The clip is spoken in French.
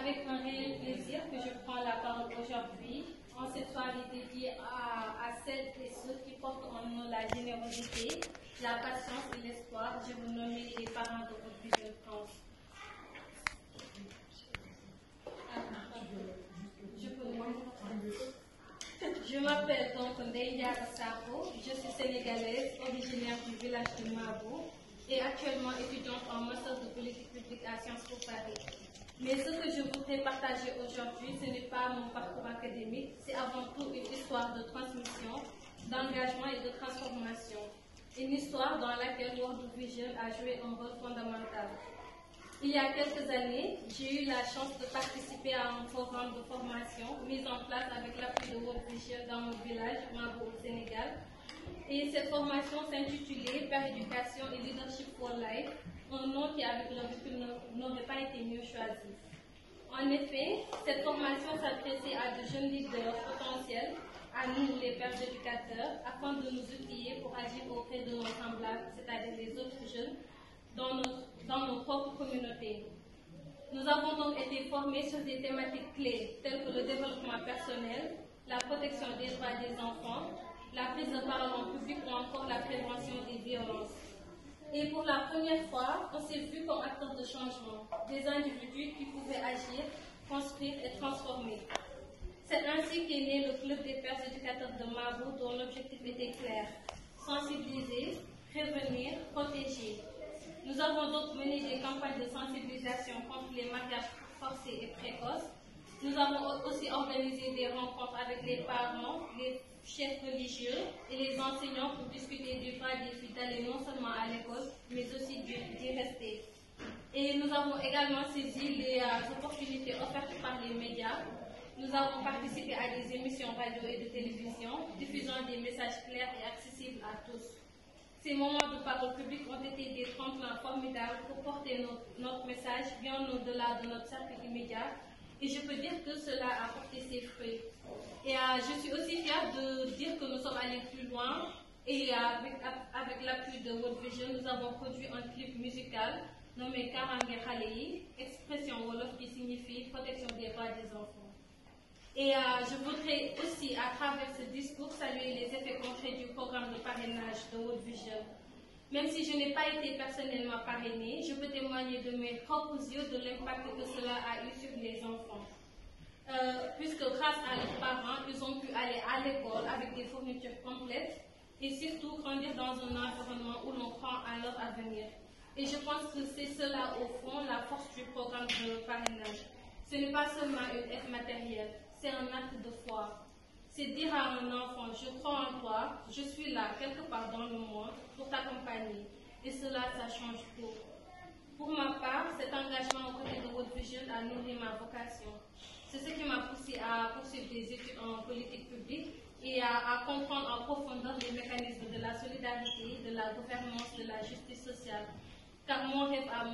avec un réel plaisir que je prends la parole aujourd'hui en cette soirée dédiée à celles et ceux qui portent en nous la générosité, la patience et l'espoir. Je vous nomme les parents de World Vision France. Je m'appelle donc Ndeya Sako, je suis sénégalaise, originaire du village de Mabo et actuellement étudiante en master de politique publique à Sciences Po Paris. Mais ce que je voudrais partager aujourd'hui, ce n'est pas mon parcours académique, c'est avant tout une histoire de transmission, d'engagement et de transformation. Une histoire dans laquelle World Vision a joué un rôle fondamental. Il y a quelques années, j'ai eu la chance de participer à un programme de formation mis en place avec l'appui de World Vision dans mon village, Mabo au Sénégal. Et cette formation s'intitulait Père éducation et leadership for life, un nom qui avec le recul n'aurait pas été mieux choisi. En effet, cette formation s'adressait à de jeunes leaders potentiels, à nous les pères éducateurs, afin de nous outiller pour agir auprès de nos semblables, c'est-à-dire les autres jeunes, dans nos propres communautés. Nous avons donc été formés sur des thématiques clés telles que le développement personnel, la protection des droits des enfants, la prise de parole en public ou encore la prévention des violences. Et pour la première fois, on s'est vu comme acteurs de changement, des individus qui pouvaient agir, construire et transformer. C'est ainsi qu'est né le club des pères éducateurs de Mabo dont l'objectif était clair, sensibiliser, prévenir, protéger. Nous avons donc mené des campagnes de sensibilisation contre les mariages forcés et précoces. Nous avons aussi organisé des rencontres avec les parents, les chefs religieux et les enseignants pour discuter du droit des filles d'aller non seulement à l'école, mais aussi d'y rester. Et nous avons également saisi les opportunités offertes par les médias. Nous avons participé à des émissions radio et de télévision, diffusant des messages clairs et accessibles à tous. Ces moments de parole publique ont été des tremplins formidables pour porter notre message bien au-delà de notre cercle immédiat. Et je peux dire que cela a porté ses fruits. Et je suis aussi fière de dire que nous sommes allés plus loin. Et avec l'appui de World Vision, nous avons produit un clip musical nommé Karange Khaleyi, expression wolof qui signifie protection des droits des enfants. Et je voudrais aussi, à travers ce discours, saluer les effets concrets du programme de parrainage de World Vision. Même si je n'ai pas été personnellement parrainée, je peux témoigner de mes propres yeux de l'impact que cela a eu sur les enfants. Puisque grâce à leurs parents, ils ont pu aller à l'école avec des fournitures complètes et surtout grandir dans un environnement où l'on croit à leur avenir. Et je pense que c'est cela, au fond, la force du programme de parrainage. Ce n'est pas seulement une aide matérielle, c'est un acte de foi. C'est dire à un enfant, je crois en toi, je suis là, quelque part dans le monde, pour t'accompagner. Et cela, ça change tout. Pour ma part, cet engagement aux côtés de World Vision a nourri ma vocation. C'est ce qui m'a poussé à poursuivre des études en politique publique et à comprendre en profondeur les mécanismes de la solidarité, de la gouvernance, de la justice sociale. Car mon rêve à